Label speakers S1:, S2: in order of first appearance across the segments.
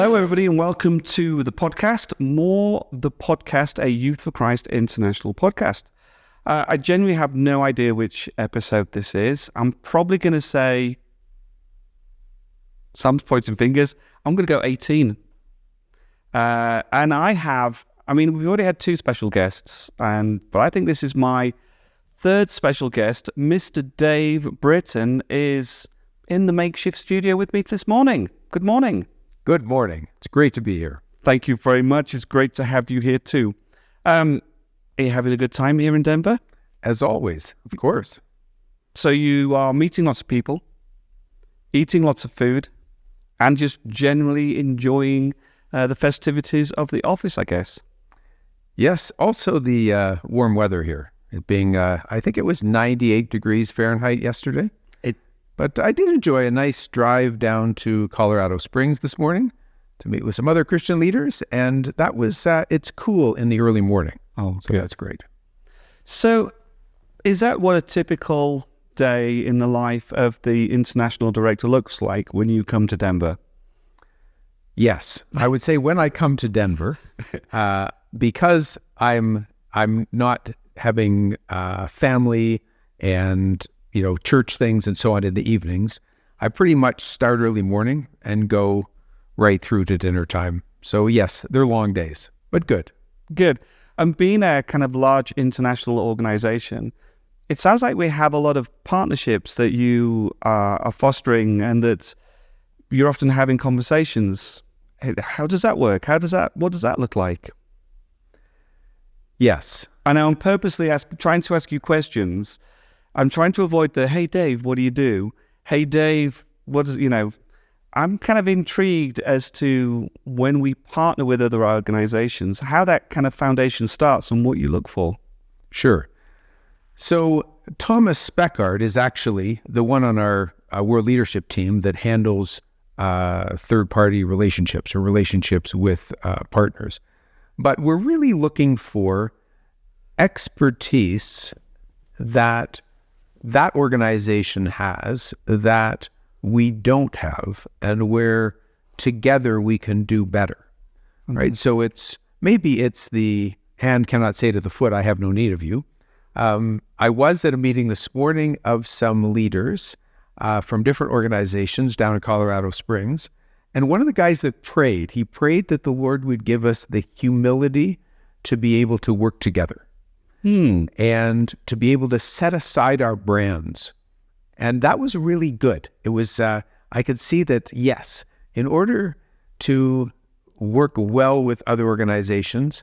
S1: Hello, everybody, and welcome to the podcast, a Youth for Christ international podcast. I genuinely have no idea which episode this is. I'm probably going to say, some pointing fingers, I'm going to go 18. And we've already had two special guests, but I think this is my third special guest. Mr. Dave Brereton is in the makeshift studio with me this morning. Good morning.
S2: Good morning. It's great to be here.
S1: Thank you very much. It's great to have you here too. Are you having a good time here in Denver?
S2: As always, of course.
S1: So you are meeting lots of people, eating lots of food, and just generally enjoying the festivities of the office, I guess.
S2: Yes. Also the warm weather here. It being, I think it was 98 degrees Fahrenheit yesterday. But I did enjoy a nice drive down to Colorado Springs this morning to meet with some other Christian leaders, and that was, it's cool in the early morning.
S1: Oh,
S2: so that's great.
S1: So is that what a typical day in the life of the international director looks like when you come to Denver?
S2: Yes. I would say when I come to Denver, because I'm not having family and church things and so on in the evenings, I pretty much start early morning and go right through to dinner time. So yes, they're long days, but good.
S1: Good. And being a kind of large international organization, it sounds like we have a lot of partnerships that you are fostering and that you're often having conversations. How does that work? What does that look like?
S2: Yes.
S1: And I'm purposely trying to ask you questions. I'm trying to avoid the, hey, Dave, what do you do? Hey, Dave, I'm kind of intrigued as to when we partner with other organizations, how that kind of foundation starts and what you look for.
S2: Sure. So Thomas Speckard is actually the one on our world leadership team that handles third-party relationships or relationships with partners. But we're really looking for expertise that organization has that we don't have, and where together we can do better, right? So maybe it's the hand cannot say to the foot, I have no need of you. I was at a meeting this morning of some leaders from different organizations down in Colorado Springs, and one of the guys that he prayed that the Lord would give us the humility to be able to work together. And to be able to set aside our brands. And that was really good. It was, I could see that, yes, in order to work well with other organizations,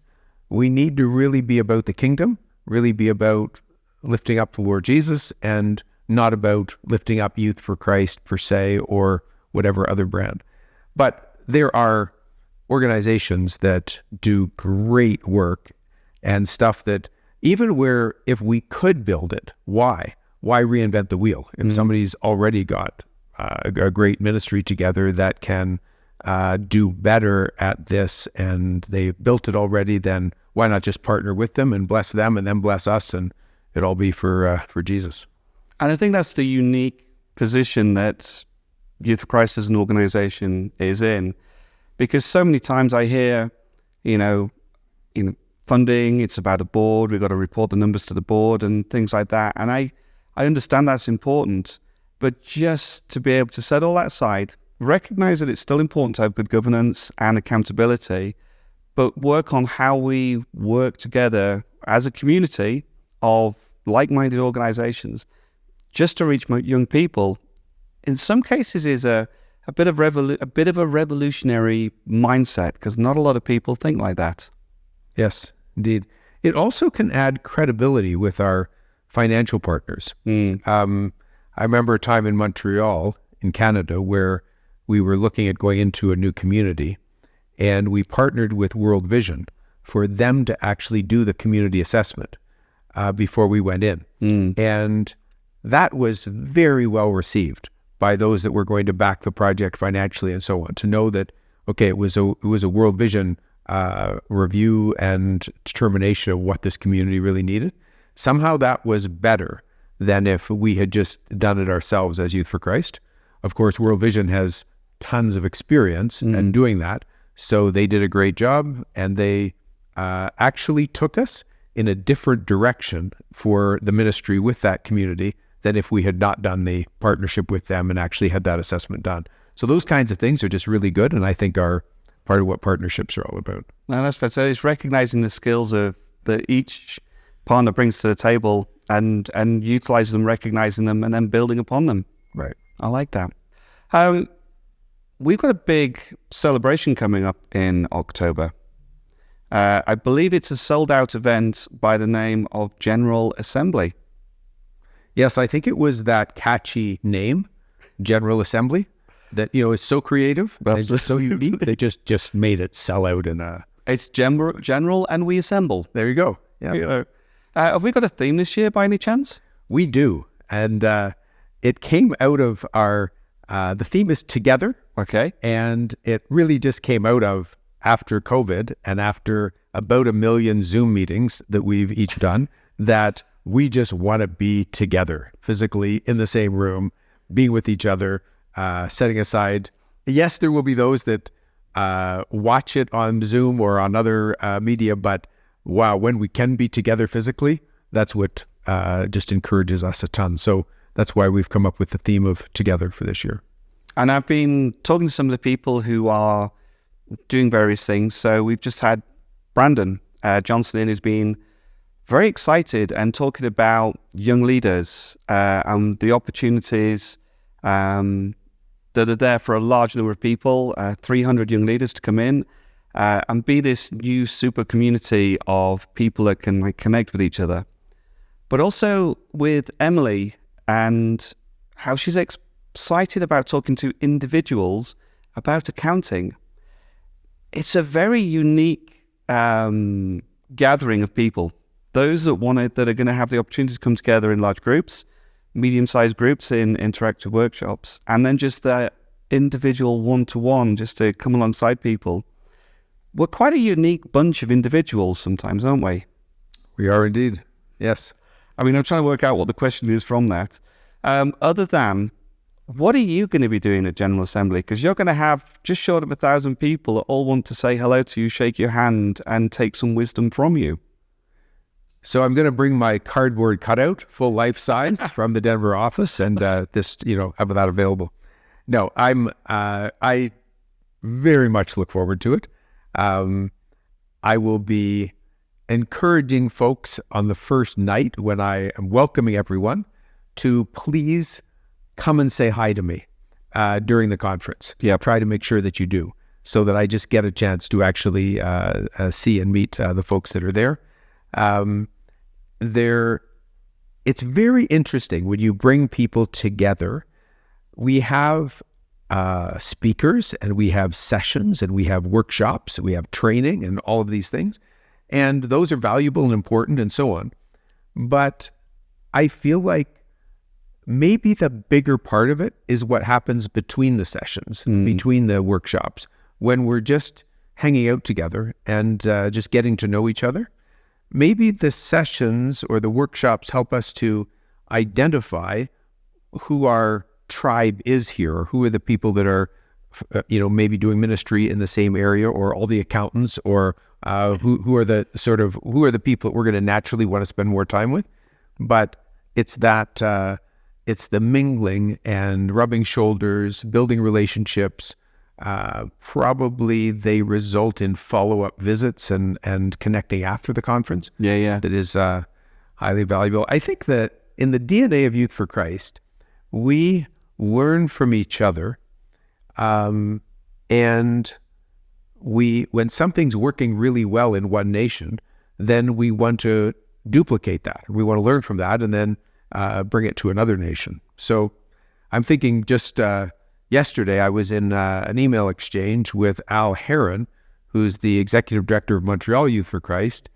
S2: we need to really be about the kingdom, really be about lifting up the Lord Jesus, and not about lifting up Youth for Christ per se, or whatever other brand. But there are organizations that do great work and stuff that even where if we could build it, why reinvent the wheel? If somebody's already got a great ministry together that can do better at this and they've built it already, then why not just partner with them and bless them and then bless us, and it all be for Jesus?
S1: And I think that's the unique position that Youth for Christ as an organization is in, because so many times I hear, funding, it's about a board, we've got to report the numbers to the board and things like that. And I understand that's important, but just to be able to set all that aside, recognize that it's still important to have good governance and accountability, but work on how we work together as a community of like-minded organizations just to reach young people, in some cases is a bit of a revolutionary mindset, because not a lot of people think like that.
S2: Yes, indeed. It also can add credibility with our financial partners. I remember a time in Montreal, in Canada, where we were looking at going into a new community, and we partnered with World Vision for them to actually do the community assessment before we went in. And that was very well received by those that were going to back the project financially and so on, to know that, okay, it was a World Vision review and determination of what this community really needed. Somehow that was better than if we had just done it ourselves as Youth for Christ. Of course, World Vision has tons of experience in doing that. So they did a great job, and they actually took us in a different direction for the ministry with that community than if we had not done the partnership with them and actually had that assessment done. So those kinds of things are just really good, and I think are part of what partnerships are all about.
S1: No, that's fair. So it's recognizing the skills that each partner brings to the table and utilizing them, recognizing them, and then building upon them.
S2: Right.
S1: I like that. We've got a big celebration coming up in October. I believe it's a sold-out event by the name of General Assembly.
S2: Yes, I think it was that catchy name, General Assembly, that, is so creative, it's so unique. They just made it sell out in a...
S1: It's General and we assemble.
S2: There you go. Yes.
S1: Have we got a theme this year by any chance?
S2: We do. And it came out of our... the theme is Together.
S1: Okay.
S2: And it really just came out of after COVID and after about 1 million Zoom meetings that we've each done, that we just want to be together physically in the same room, being with each other, setting aside. Yes, there will be those that watch it on Zoom or on other media, but wow, when we can be together physically, that's what just encourages us a ton. So that's why we've come up with the theme of Together for this year.
S1: And I've been talking to some of the people who are doing various things. So we've just had Brandon Johnson in, who's been very excited and talking about young leaders and the opportunities that are there for a large number of people, 300 young leaders to come in and be this new super community of people that can connect with each other. But also with Emily and how she's excited about talking to individuals about accounting. It's a very unique gathering of people. Those that are going to have the opportunity to come together in large groups, medium-sized groups in interactive workshops, and then just the individual one-to-one, just to come alongside people. We're quite a unique bunch of individuals sometimes, aren't we?
S2: We are indeed. Yes.
S1: I mean, I'm trying to work out what the question is from that. Other than, what are you going to be doing at General Assembly? Because you're going to have just short of 1,000 people that all want to say hello to you, shake your hand, and take some wisdom from you.
S2: So I'm going to bring my cardboard cutout, full life size, from the Denver office, and have that available. No, I very much look forward to it. I will be encouraging folks on the first night when I am welcoming everyone to please come and say hi to me during the conference. Yeah, try to make sure that you do, so that I just get a chance to actually see and meet the folks that are there. It's very interesting when you bring people together. We have speakers, and we have sessions, and we have workshops, and we have training, and all of these things. And those are valuable and important and so on. But I feel like maybe the bigger part of it is what happens between the sessions, between the workshops, when we're just hanging out together and just getting to know each other. Maybe the sessions or the workshops help us to identify who our tribe is here, or who are the people that are, maybe doing ministry in the same area, or all the accountants, or who are the people that we're going to naturally want to spend more time with. But it's that it's the mingling and rubbing shoulders, building relationships. Probably they result in follow-up visits and connecting after the conference.
S1: Yeah.
S2: That is highly valuable. I think that in the DNA of Youth for Christ, we learn from each other, and when something's working really well in one nation, then we want to duplicate that. We want to learn from that and then bring it to another nation. So I'm thinking just yesterday I was in an email exchange with Al Heron, who's the Executive Director of Montreal Youth for Christ,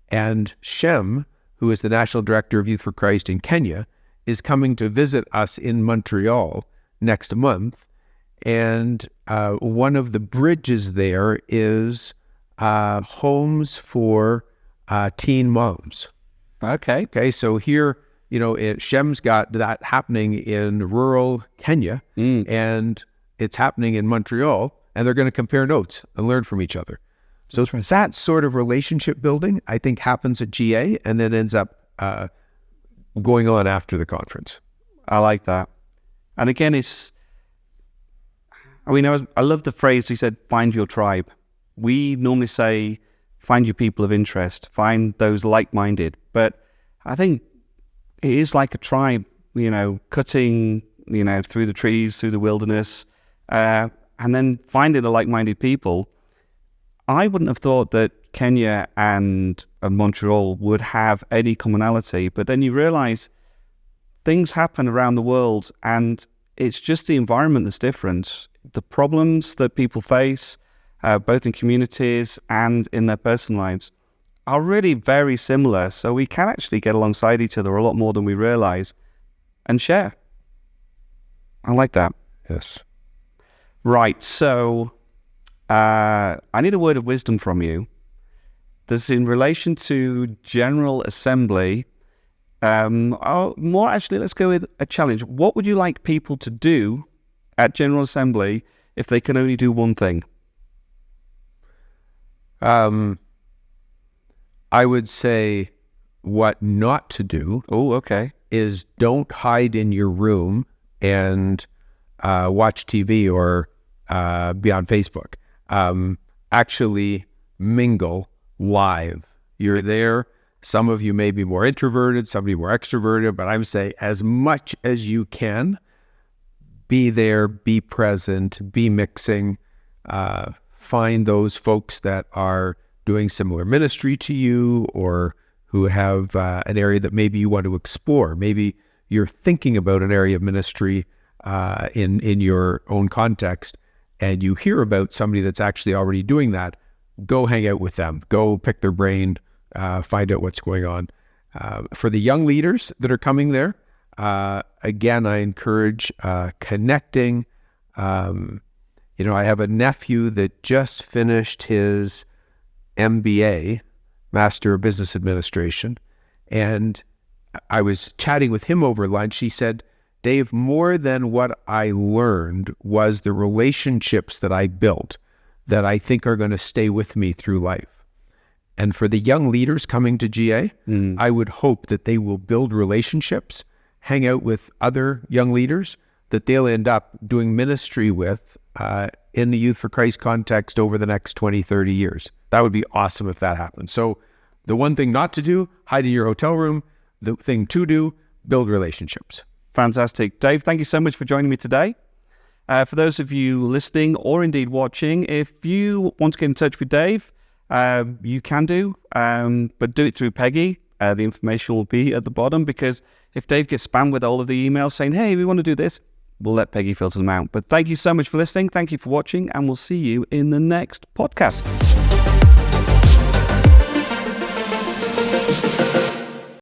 S2: and Shem, who is the National Director of Youth for Christ in Kenya, is coming to visit us in Montreal next month. And one of the bridges there is homes for teen moms. Okay. So here, Shem's got that happening in rural Kenya, and it's happening in Montreal, and they're going to compare notes and learn from each other. So that sort of relationship building, I think, happens at GA and then ends up going on after the conference.
S1: I like that. And again, I love the phrase you said, find your tribe. We normally say, find your people of interest, find those like-minded. But I think it is like a tribe, cutting, through the trees, through the wilderness, and then finding the like-minded people. I wouldn't have thought that Kenya and Montreal would have any commonality, but then you realize things happen around the world and it's just the environment that's different. The problems that people face, both in communities and in their personal lives, are really very similar. So we can actually get alongside each other a lot more than we realize and share. I like that.
S2: Yes.
S1: Right. So I need a word of wisdom from you. This is in relation to General Assembly. Let's go with a challenge. What would you like people to do at General Assembly if they can only do one thing?
S2: I would say what not to do.
S1: Oh, okay.
S2: Is don't hide in your room and watch TV or be on Facebook. Actually mingle live. You're there. Some of you may be more introverted, some of you more extroverted, but I'm saying as much as you can, be there, be present, be mixing, find those folks that are doing similar ministry to you or who have an area that maybe you want to explore. Maybe you're thinking about an area of ministry in your own context and you hear about somebody that's actually already doing that. Go hang out with them. Go pick their brain. Find out what's going on. For the young leaders that are coming there, again, I encourage connecting. I have a nephew that just finished his MBA, Master of Business Administration, and I was chatting with him over lunch. He said, Dave, more than what I learned was the relationships that I built that I think are going to stay with me through life. And for the young leaders coming to GA, I would hope that they will build relationships, hang out with other young leaders that they'll end up doing ministry with in the Youth for Christ context over the next 20, 30 years. That would be awesome if that happened. So the one thing not to do, hide in your hotel room. The thing to do, build relationships.
S1: Fantastic. Dave, thank you so much for joining me today. For those of you listening or indeed watching, if you want to get in touch with Dave, you can do, but do it through Peggy. The information will be at the bottom, because if Dave gets spammed with all of the emails saying, hey, we want to do this, we'll let Peggy filter them out. But thank you so much for listening. Thank you for watching, and we'll see you in the next podcast.